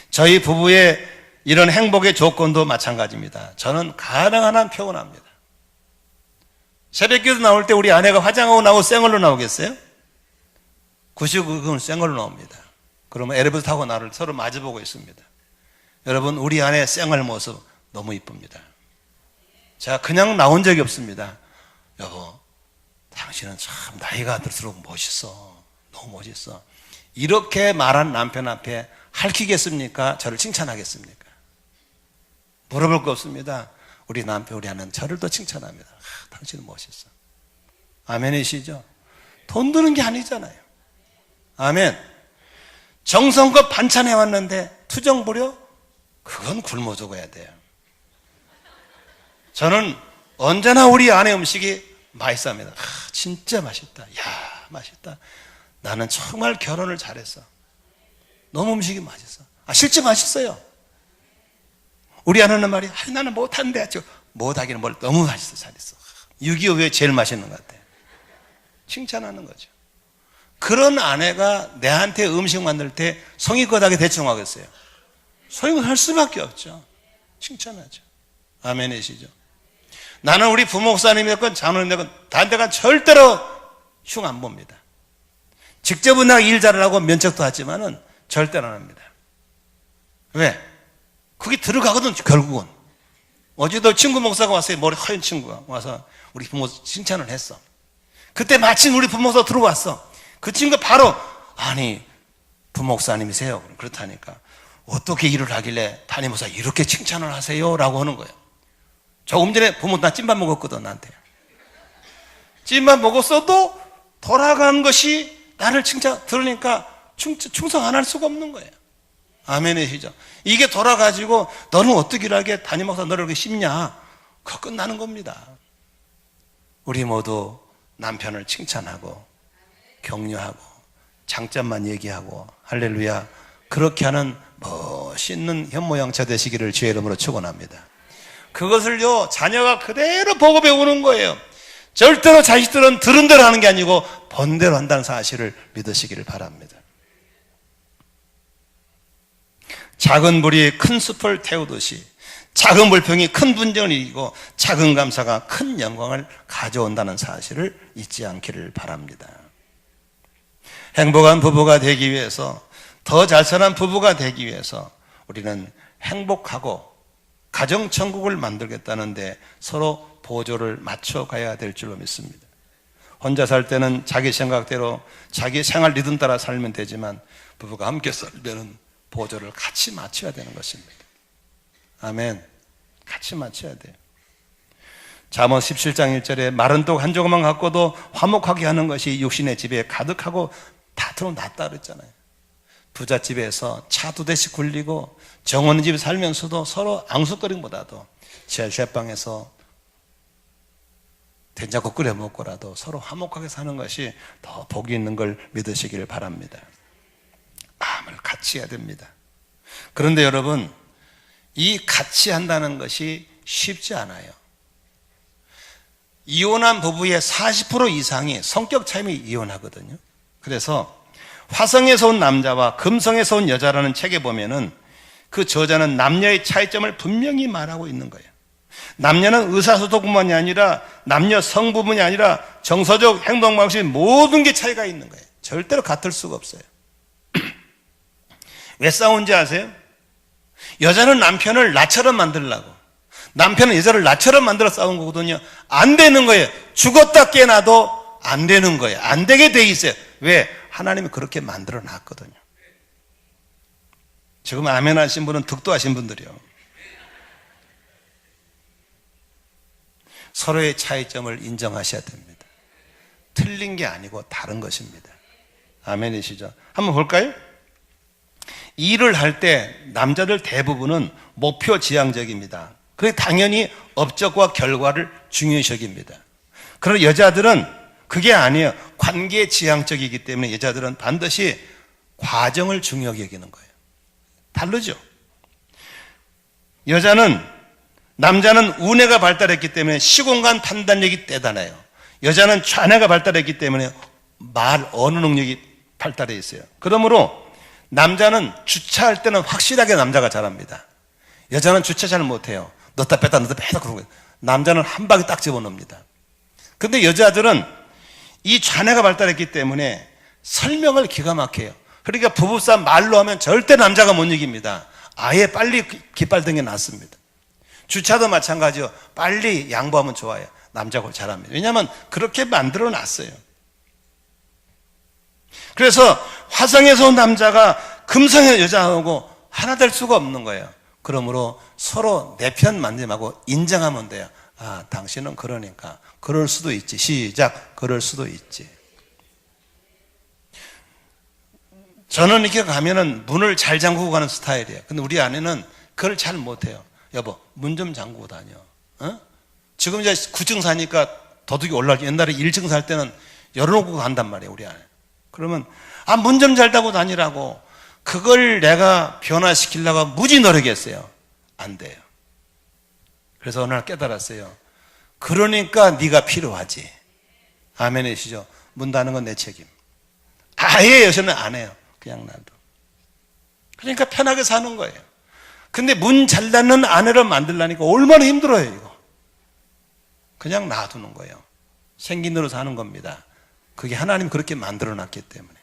저희 부부의 이런 행복의 조건도 마찬가지입니다. 저는 가능한 한 표현합니다. 새벽기도 나올 때 우리 아내가 화장하고 나오고 쌩얼로 나오겠어요? 99%는 쌩얼로 나옵니다. 그러면 엘리베이터 타고 나를 서로 마주보고 있습니다. 여러분, 우리 아내 쌩얼 모습 너무 이쁩니다. 제가 그냥 나온 적이 없습니다. 여보, 당신은 참 나이가 들수록 멋있어. 너무 멋있어. 이렇게 말한 남편 앞에 할퀴겠습니까? 저를 칭찬하겠습니까? 물어볼 거 없습니다. 우리 남편, 우리 아내는 저를 더 칭찬합니다. 당신은 멋있어. 아멘이시죠? 돈 드는 게 아니잖아요. 아멘. 정성껏 반찬해 왔는데 투정 부려? 그건 굶어 죽어야 돼요. 저는 언제나 우리 아내 음식이 맛있습니다. 진짜 맛있다. 야, 맛있다. 나는 정말 결혼을 잘했어. 너무 음식이 맛있어. 실제 맛있어요. 우리 아내는 말이, 나는 못한대. 못하기는 뭘 너무 맛있어, 잘했어. 6.25에 제일 맛있는 것 같아요. 칭찬하는 거죠. 그런 아내가 내한테 음식 만들 때 성의껏하게 대충 하겠어요? 성의껏 수밖에 없죠. 칭찬하죠. 아멘이시죠? 나는 우리 부목사님이 됐건 장로님 됐건 단대가 절대로 흉 안 봅니다. 직접은 내가 일 잘하라고 면책도 하지만은 절대로 안 합니다. 왜? 그게 들어가거든, 결국은. 어제도 친구 목사가 왔어요. 머리 하얀 친구가 와서 우리 부모 칭찬을 했어. 그때 마침 우리 부목사 들어왔어. 그 친구가 바로, 아니, 부목사님이세요. 그렇다니까. 어떻게 일을 하길래 담임 목사 이렇게 칭찬을 하세요? 라고 하는 거예요. 조금 전에 부모 나 찐밥 먹었거든, 나한테. 찐밥 먹었어도 돌아간 것이 나를 들으니까 충성 안 할 수가 없는 거예요. 아멘이시죠? 이게 돌아가지고 너는 어떻게 일하게 담임 목사 너를 그렇게 씹냐? 그거 끝나는 겁니다. 우리 모두 남편을 칭찬하고 격려하고 장점만 얘기하고 할렐루야, 그렇게 하는 멋있는 현모양처 되시기를 주의 이름으로 축원합니다. 그것을요, 자녀가 그대로 보고 배우는 거예요. 절대로 자식들은 들은 대로 하는 게 아니고 본 대로 한다는 사실을 믿으시기를 바랍니다. 작은 불이 큰 숲을 태우듯이 작은 불평이 큰 분쟁을 이기고 작은 감사가 큰 영광을 가져온다는 사실을 잊지 않기를 바랍니다. 행복한 부부가 되기 위해서, 더 잘 사는 부부가 되기 위해서 우리는 행복하고 가정천국을 만들겠다는데 서로 보조를 맞춰가야 될 줄로 믿습니다. 혼자 살 때는 자기 생각대로 자기 생활 리듬 따라 살면 되지만 부부가 함께 살면 보조를 같이 맞춰야 되는 것입니다. 아멘. 같이 맞춰야 돼요. 잠언 17장 1절에 마른 떡 한 조각만 갖고도 화목하게 하는 것이 육신의 집에 가득하고 다투는 낫다 그랬잖아요. 부잣집에서 차 2대씩 굴리고 정원 집에 살면서도 서로 앙숙거림보다도 제빵에서 된장국 끓여 먹고라도 서로 화목하게 사는 것이 더 복이 있는 걸 믿으시기를 바랍니다. 마음을 같이 해야 됩니다. 그런데 여러분, 이 같이 한다는 것이 쉽지 않아요. 이혼한 부부의 40% 이상이 성격 차이로 이혼하거든요. 그래서 화성에서 온 남자와 금성에서 온 여자라는 책에 보면은 그 저자는 남녀의 차이점을 분명히 말하고 있는 거예요. 남녀는 의사소통뿐만이 아니라 남녀 성부분이 아니라 정서적 행동 방식 모든 게 차이가 있는 거예요. 절대로 같을 수가 없어요. 왜 싸운지 아세요? 여자는 남편을 나처럼 만들려고, 남편은 여자를 나처럼 만들어 싸운 거거든요. 안 되는 거예요. 죽었다 깨나도 안 되는 거예요. 안 되게 돼 있어요. 왜? 하나님이 그렇게 만들어 놨거든요. 지금 아멘 하신 분은 득도하신 분들이요. 서로의 차이점을 인정하셔야 됩니다. 틀린 게 아니고 다른 것입니다. 아멘이시죠? 한번 볼까요? 일을 할 때 남자들 대부분은 목표 지향적입니다. 그게 당연히 업적과 결과를 중요시 여깁니다. 그러나 여자들은 그게 아니에요. 관계 지향적이기 때문에 여자들은 반드시 과정을 중요하게 여기는 거예요. 다르죠? 남자는 우뇌가 발달했기 때문에 시공간 판단력이 대단해요. 여자는 좌뇌가 발달했기 때문에 말 언어 능력이 발달해 있어요. 그러므로 남자는 주차할 때는 확실하게 남자가 잘합니다. 여자는 주차 잘 못해요. 넣다 뺐다 그러고 있어요. 남자는 한 방에 딱 집어넣습니다. 근데 여자들은 이 좌뇌가 발달했기 때문에 설명을 기가 막혀요. 그러니까 부부싸움 말로 하면 절대 남자가 못 이깁니다. 아예 빨리 깃발등에 놨습니다. 주차도 마찬가지요. 빨리 양보하면 좋아요. 남자가 잘합니다. 왜냐하면 그렇게 만들어 놨어요. 그래서 화성에서 온 남자가 금성의 여자하고 하나 될 수가 없는 거예요. 그러므로 서로 내 편 만듦하고 인정하면 돼요. 아, 당신은 그러니까 그럴 수도 있지. 시작. 그럴 수도 있지. 저는 이렇게 가면은 문을 잘 잠그고 가는 스타일이에요. 근데 우리 아내는 그걸 잘 못해요. 여보, 문 좀 잠그고 다녀. 어? 지금 이제 9층 사니까 도둑이 올라오지. 옛날에 1층 살 때는 열어놓고 간단 말이에요, 우리 아내. 그러면, 아, 문 좀 잘 닫고 다니라고. 그걸 내가 변화시키려고 무지 노력했어요. 안 돼요. 그래서 어느 날 깨달았어요. 그러니까 네가 필요하지. 아멘이시죠? 문 닫는 건 내 책임. 아예 여자는 안 해요. 그냥 놔둬. 그러니까 편하게 사는 거예요. 근데 문 잘 닫는 아내를 만들려니까 얼마나 힘들어요, 이거. 그냥 놔두는 거예요. 생긴 대로 사는 겁니다. 그게 하나님 그렇게 만들어 놨기 때문에.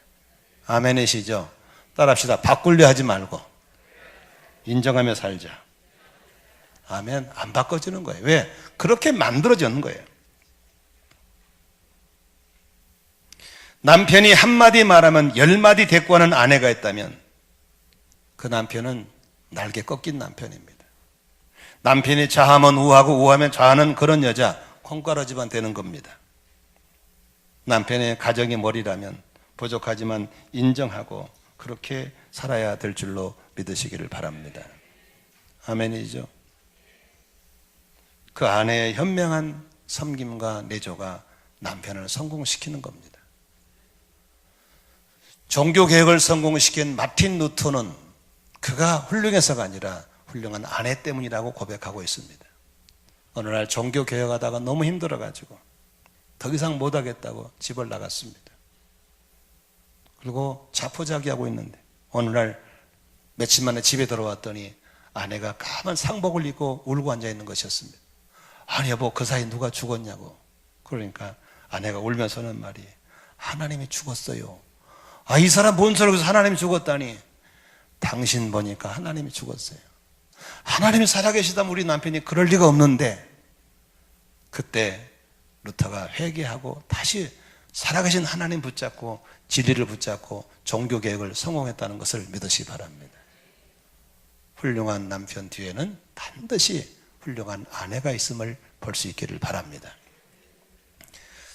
아멘이시죠? 따라합시다. 바꾸려 하지 말고 인정하며 살자. 아멘. 안 바꿔지는 거예요. 왜? 그렇게 만들어지는 거예요. 남편이 한마디 말하면 10마디 대꾸하는 아내가 있다면 그 남편은 날개 꺾인 남편입니다. 남편이 좌하면 우하고 우하면 좌하는 그런 여자, 콩가루 집안 되는 겁니다. 남편의 가정의 머리라면 부족하지만 인정하고 그렇게 살아야 될 줄로 믿으시기를 바랍니다. 아멘이죠? 그 아내의 현명한 섬김과 내조가 남편을 성공시키는 겁니다. 종교개혁을 성공시킨 마틴 루터는 그가 훌륭해서가 아니라 훌륭한 아내 때문이라고 고백하고 있습니다. 어느 날 종교개혁하다가 너무 힘들어가지고 더 이상 못하겠다고 집을 나갔습니다. 그리고 자포자기하고 있는데 어느 날 며칠 만에 집에 들어왔더니 아내가 까만 상복을 입고 울고 앉아있는 것이었습니다. 아니 여보, 그 사이 누가 죽었냐고. 그러니까 아내가 울면서는 말이, 하나님이 죽었어요. 아, 이 사람 뭔 소리고 하나님이 죽었다니. 당신 보니까 하나님이 죽었어요. 하나님이 살아계시다면 우리 남편이 그럴 리가 없는데. 그때 루터가 회개하고 다시 살아계신 하나님 붙잡고 진리를 붙잡고 종교개혁을 성공했다는 것을 믿으시기 바랍니다. 훌륭한 남편 뒤에는 반드시 훌륭한 아내가 있음을 볼 수 있기를 바랍니다.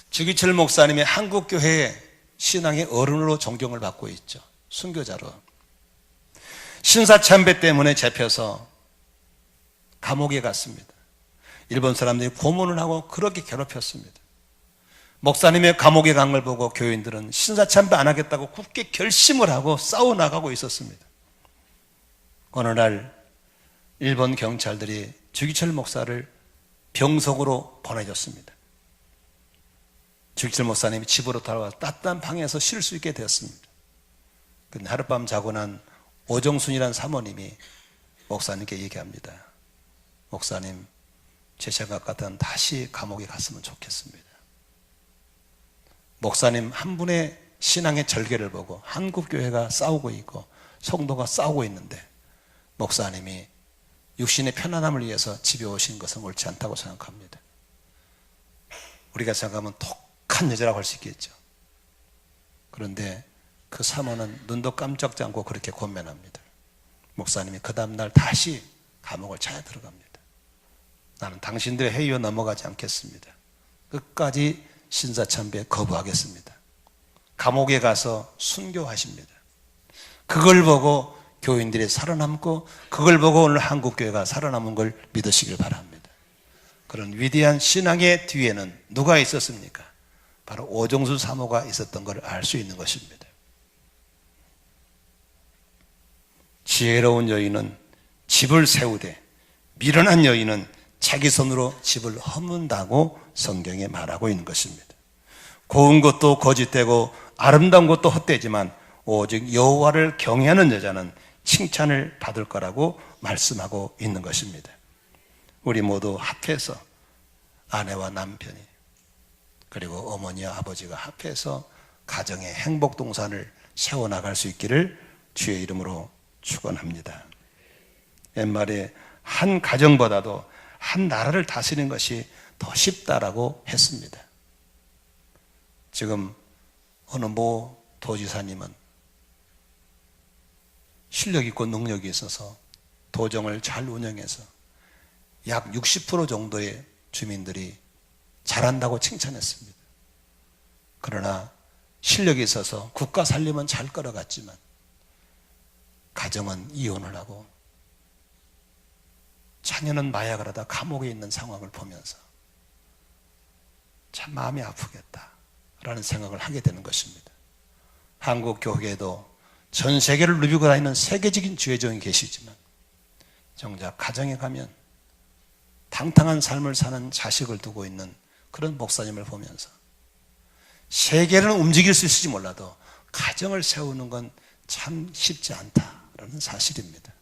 주기철 목사님의 한국교회의 신앙의 어른으로 존경을 받고 있죠. 순교자로. 신사참배 때문에 잡혀서 감옥에 갔습니다. 일본 사람들이 고문을 하고 그렇게 괴롭혔습니다. 목사님의 감옥에 간 걸 보고 교인들은 신사참배 안 하겠다고 굳게 결심을 하고 싸워나가고 있었습니다. 어느 날 일본 경찰들이 주기철 목사를 병석으로 보내줬습니다. 주기철 목사님이 집으로 돌아와서 따뜻한 방에서 쉴 수 있게 되었습니다. 근데 하룻밤 자고 난 오정순이라는 사모님이 목사님께 얘기합니다. 목사님, 제 생각 같은 다시 감옥에 갔으면 좋겠습니다. 목사님 한 분의 신앙의 절개를 보고 한국교회가 싸우고 있고 성도가 싸우고 있는데 목사님이 육신의 편안함을 위해서 집에 오신 것은 옳지 않다고 생각합니다. 우리가 생각하면 독한 여자라고 할 수 있겠죠. 그런데 그 사모는 눈도 깜짝지 않고 그렇게 권면합니다. 목사님이 그 다음날 다시 감옥을 찾아 들어갑니다. 나는 당신들의 회의에 넘어가지 않겠습니다. 끝까지 신사참배에 거부하겠습니다. 감옥에 가서 순교하십니다. 그걸 보고 교인들이 살아남고 그걸 보고 오늘 한국교회가 살아남은 걸 믿으시길 바랍니다. 그런 위대한 신앙의 뒤에는 누가 있었습니까? 바로 오정수 사모가 있었던 걸 알 수 있는 것입니다. 지혜로운 여인은 집을 세우되 미련한 여인은 자기 손으로 집을 허문다고 성경에 말하고 있는 것입니다. 고운 것도 거짓되고 아름다운 것도 헛되지만 오직 여호와를 경외하는 여자는 칭찬을 받을 거라고 말씀하고 있는 것입니다. 우리 모두 합해서 아내와 남편이 그리고 어머니와 아버지가 합해서 가정의 행복 동산을 세워나갈 수 있기를 주의 이름으로 축원합니다. 옛말에 한 가정보다도 한 나라를 다스리는 것이 더 쉽다라고 했습니다. 지금 어느 모 도지사님은 실력 있고 능력이 있어서 도정을 잘 운영해서 약 60% 정도의 주민들이 잘한다고 칭찬했습니다. 그러나 실력이 있어서 국가 살림은 잘 끌어갔지만 가정은 이혼을 하고 자녀는 마약을 하다 감옥에 있는 상황을 보면서 참 마음이 아프겠다라는 생각을 하게 되는 것입니다. 한국 교회에도 전 세계를 누비고 다니는 세계적인 주의종이 계시지만 정작 가정에 가면 당당한 삶을 사는 자식을 두고 있는 그런 목사님을 보면서 세계를 움직일 수 있을지 몰라도 가정을 세우는 건 참 쉽지 않다라는 사실입니다.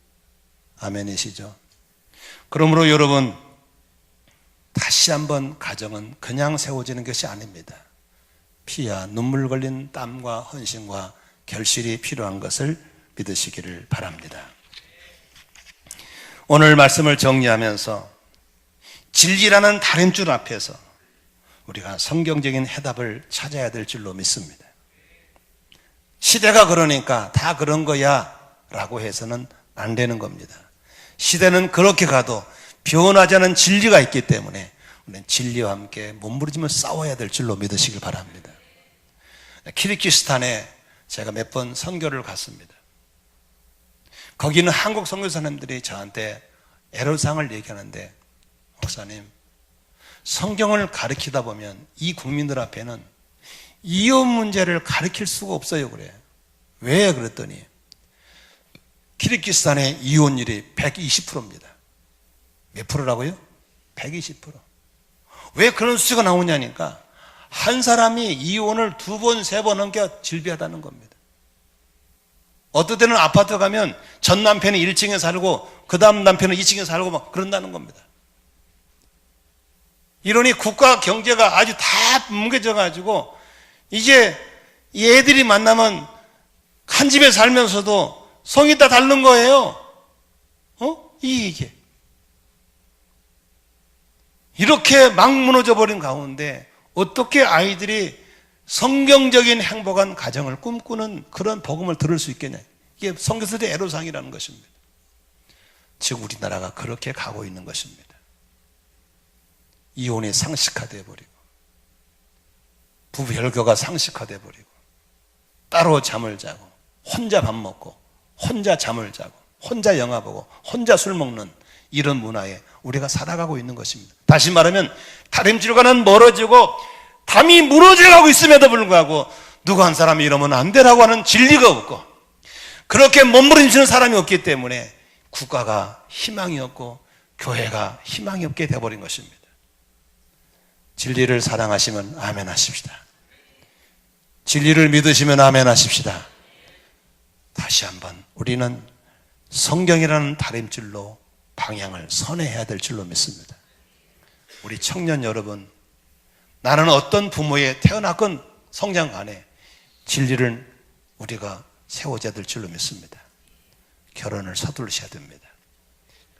아멘이시죠? 그러므로 여러분, 다시 한번 가정은 그냥 세워지는 것이 아닙니다. 피와 눈물 걸린 땀과 헌신과 결실이 필요한 것을 믿으시기를 바랍니다. 오늘 말씀을 정리하면서 진리라는 다림줄 앞에서 우리가 성경적인 해답을 찾아야 될 줄로 믿습니다. 시대가 그러니까 다 그런 거야 라고 해서는 안 되는 겁니다. 시대는 그렇게 가도 변하지 않은 진리가 있기 때문에 우리는 진리와 함께 몸부림치며 싸워야 될 줄로 믿으시길 바랍니다. 키르기스탄에 제가 몇 번 선교를 갔습니다. 거기는 한국 선교사님들이 저한테 애로사항을 얘기하는데, 목사님, 성경을 가르치다 보면 이 국민들 앞에는 이혼 문제를 가르칠 수가 없어요. 그래. 왜? 그랬더니 키르기스탄의 이혼율이 120%입니다. 몇 프로라고요? 120%. 왜 그런 수치가 나오냐니까 한 사람이 이혼을 2번, 3번 한 게 질비하다는 겁니다. 어떨 때는 아파트 가면 전 남편이 1층에 살고 그 다음 남편은 2층에 살고 막 그런다는 겁니다. 이러니 국가 경제가 아주 다 뭉개져 가지고 이제 이 애들이 만나면 한 집에 살면서도 성이 다 다른 거예요. 이게 이렇게 막 무너져 버린 가운데 어떻게 아이들이 성경적인 행복한 가정을 꿈꾸는 그런 복음을 들을 수 있겠냐. 이게 선교사들의 애로사항이라는 것입니다. 지금 우리나라가 그렇게 가고 있는 것입니다. 이혼이 상식화되어 버리고 부부혈교가 상식화되어 버리고 따로 잠을 자고 혼자 밥 먹고 혼자 잠을 자고 혼자 영화 보고 혼자 술 먹는 이런 문화에 우리가 살아가고 있는 것입니다. 다시 말하면 다림질과는 멀어지고 담이 무너져가고 있음에도 불구하고 누구 한 사람이 이러면 안 되라고 하는 진리가 없고 그렇게 몸부림치는 사람이 없기 때문에 국가가 희망이 없고 교회가 희망이 없게 되어버린 것입니다. 진리를 사랑하시면 아멘 하십시다. 진리를 믿으시면 아멘 하십시다. 다시 한번 우리는 성경이라는 다림줄로 방향을 선회해야 될 줄로 믿습니다. 우리 청년 여러분, 나는 어떤 부모에 태어났건 성장 간에 진리를 우리가 세워져야 될 줄로 믿습니다. 결혼을 서두르셔야 됩니다.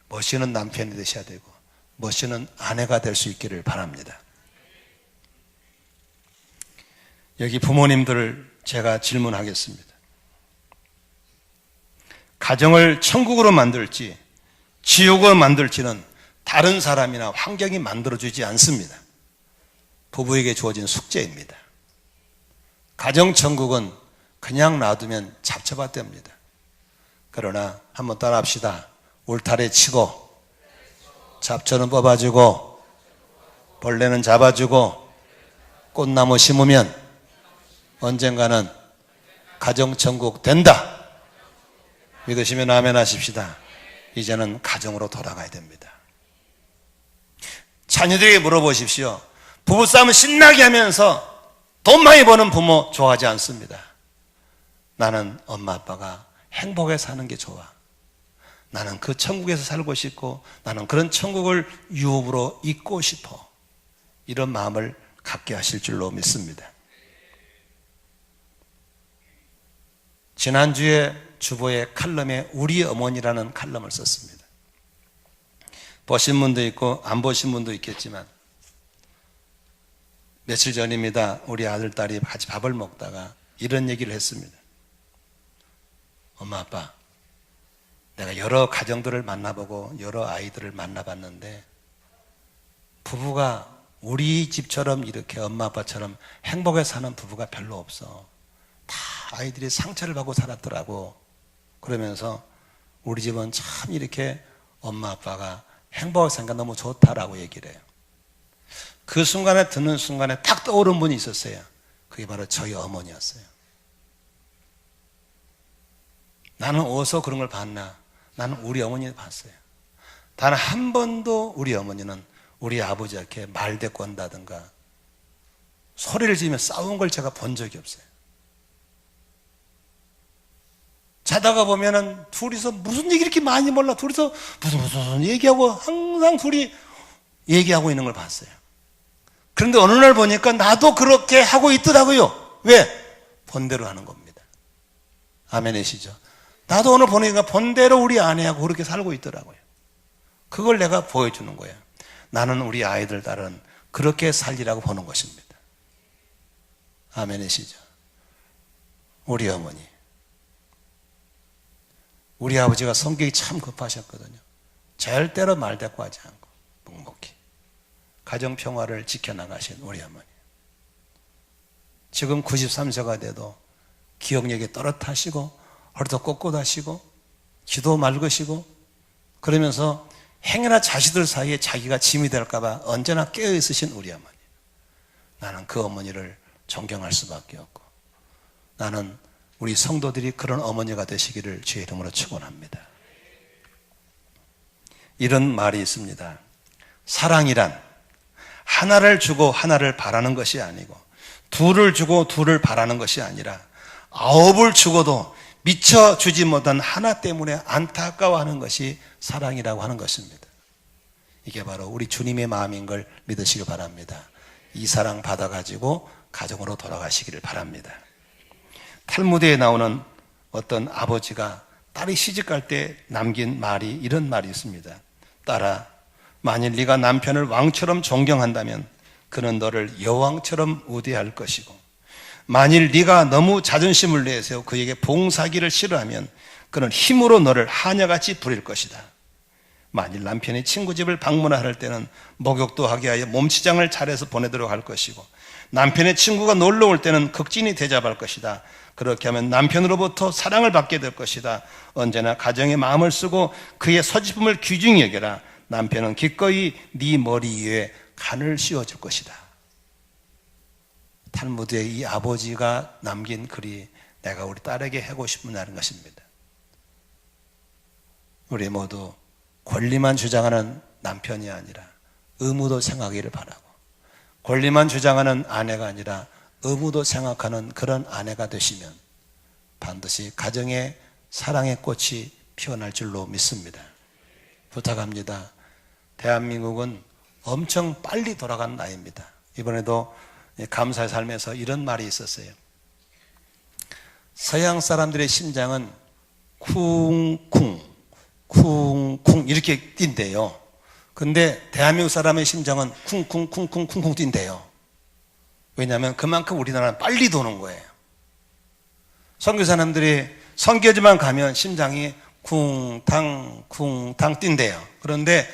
멋있는 남편이 되셔야 되고 멋있는 아내가 될 수 있기를 바랍니다. 여기 부모님들을 제가 질문하겠습니다. 가정을 천국으로 만들지 지옥으로 만들지는 다른 사람이나 환경이 만들어주지 않습니다. 부부에게 주어진 숙제입니다. 가정천국은 그냥 놔두면 잡초밭됩니다. 그러나 한번 따라합시다. 울타리 치고 잡초는 뽑아주고 벌레는 잡아주고 꽃나무 심으면 언젠가는 가정천국 된다. 믿으시면 아멘 하십시다. 이제는 가정으로 돌아가야 됩니다. 자녀들에게 물어보십시오. 부부싸움을 신나게 하면서 돈 많이 버는 부모 좋아하지 않습니다. 나는 엄마 아빠가 행복하게 사는 게 좋아. 나는 그 천국에서 살고 싶고 나는 그런 천국을 유업으로 잊고 싶어. 이런 마음을 갖게 하실 줄로 믿습니다. 지난주에 주보의 칼럼에 우리 어머니라는 칼럼을 썼습니다. 보신 분도 있고 안 보신 분도 있겠지만 며칠 전입니다. 우리 아들 딸이 같이 밥을 먹다가 이런 얘기를 했습니다. 엄마 아빠, 내가 여러 가정들을 만나보고 여러 아이들을 만나봤는데 부부가 우리 집처럼 이렇게 엄마 아빠처럼 행복하게 사는 부부가 별로 없어. 다 아이들이 상처를 받고 살았더라고. 그러면서 우리 집은 참 이렇게 엄마 아빠가 행복하게 사니까 너무 좋다라고 얘기를 해요. 그 순간에 듣는 순간에 딱 떠오른 분이 있었어요. 그게 바로 저희 어머니였어요. 나는 어디서 그런 걸 봤나? 나는 우리 어머니를 봤어요. 단 한 번도 우리 어머니는 우리 아버지한테 말대꾸 한다든가 소리를 지르며 싸운 걸 제가 본 적이 없어요. 자다가 보면은 둘이서 무슨 얘기 이렇게 많이 몰라. 둘이서 무슨 얘기하고 항상 둘이 얘기하고 있는 걸 봤어요. 그런데 어느 날 보니까 나도 그렇게 하고 있더라고요. 왜? 본대로 하는 겁니다. 아멘이시죠? 나도 오늘 보니까 본대로 우리 아내하고 그렇게 살고 있더라고요. 그걸 내가 보여주는 거예요. 나는 우리 아이들 딸은 그렇게 살리라고 보는 것입니다. 아멘이시죠? 우리 어머니, 우리 아버지가 성격이 참 급하셨거든요. 절대로 말대꾸하지 않고 묵묵히 가정평화를 지켜나가신 우리 어머니. 지금 93세가 돼도 기억력이 또렷하시고 허리도 꼿꼿하시고 기도 맑으시고 그러면서 행여나 자식들 사이에 자기가 짐이 될까 봐 언제나 깨어있으신 우리 어머니. 나는 그 어머니를 존경할 수밖에 없고 나는 우리 성도들이 그런 어머니가 되시기를 주의 이름으로 축원합니다. 이런 말이 있습니다. 사랑이란 하나를 주고 하나를 바라는 것이 아니고 둘을 주고 둘을 바라는 것이 아니라 아홉을 주고도 미처 주지 못한 하나 때문에 안타까워하는 것이 사랑이라고 하는 것입니다. 이게 바로 우리 주님의 마음인 걸 믿으시기 바랍니다. 이 사랑 받아가지고 가정으로 돌아가시기를 바랍니다. 탈무드에 나오는 어떤 아버지가 딸이 시집갈 때 남긴 말이 이런 말이 있습니다. 딸아, 만일 네가 남편을 왕처럼 존경한다면 그는 너를 여왕처럼 우대할 것이고 만일 네가 너무 자존심을 내세워 그에게 봉사하기를 싫어하면 그는 힘으로 너를 하녀같이 부릴 것이다. 만일 남편이 친구 집을 방문할 때는 목욕도 하게 하여 몸치장을 차려서 보내도록 할 것이고 남편의 친구가 놀러 올 때는 극진히 대접할 것이다. 그렇게 하면 남편으로부터 사랑을 받게 될 것이다. 언제나 가정에 마음을 쓰고 그의 소지품을 귀중히 여겨라. 남편은 기꺼이 네 머리 위에 간을 씌워줄 것이다. 탈무드의 이 아버지가 남긴 글이 내가 우리 딸에게 하고 싶은 말인 것입니다. 우리 모두 권리만 주장하는 남편이 아니라 의무도 생각하기를 바라고 권리만 주장하는 아내가 아니라 의무도 생각하는 그런 아내가 되시면 반드시 가정의 사랑의 꽃이 피어날 줄로 믿습니다. 부탁합니다. 대한민국은 엄청 빨리 돌아간 나라입니다. 이번에도 감사의 삶에서 이런 말이 있었어요. 서양 사람들의 심장은 쿵쿵 쿵쿵 이렇게 뛴대요. 근데 대한민국 사람의 심장은 쿵쿵쿵쿵쿵쿵 뛴대요. 왜냐하면 그만큼 우리나라는 빨리 도는 거예요. 선교사님들이 선교지만 가면 심장이 쿵탕 쿵탕 뛴대요. 그런데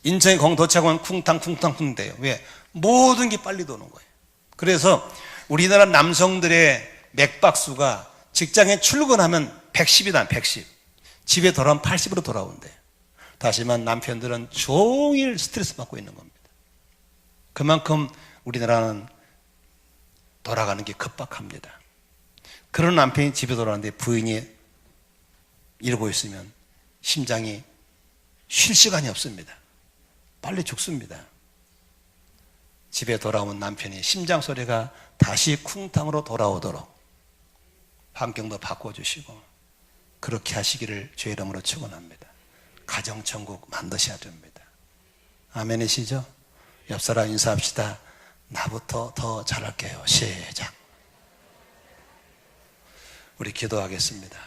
인천에 공 도착하면 쿵탕 쿵탕 뛴대요. 왜? 모든 게 빨리 도는 거예요. 그래서 우리나라 남성들의 맥박수가 직장에 출근하면 110이다, 110. 집에 돌아오면 80으로 돌아온대요. 다시 말하면 남편들은 종일 스트레스 받고 있는 겁니다. 그만큼 우리나라는 돌아가는 게 급박합니다. 그런 남편이 집에 돌아오는데 부인이 이러고 있으면 심장이 쉴 시간이 없습니다. 빨리 죽습니다. 집에 돌아오면 남편이 심장 소리가 다시 쿵탕으로 돌아오도록 환경도 바꿔주시고 그렇게 하시기를 주의 이름으로 축원합니다. 가정천국 만드셔야 됩니다. 아멘이시죠? 옆사람 인사합시다. 나부터 더 잘할게요. 시작. 우리 기도하겠습니다.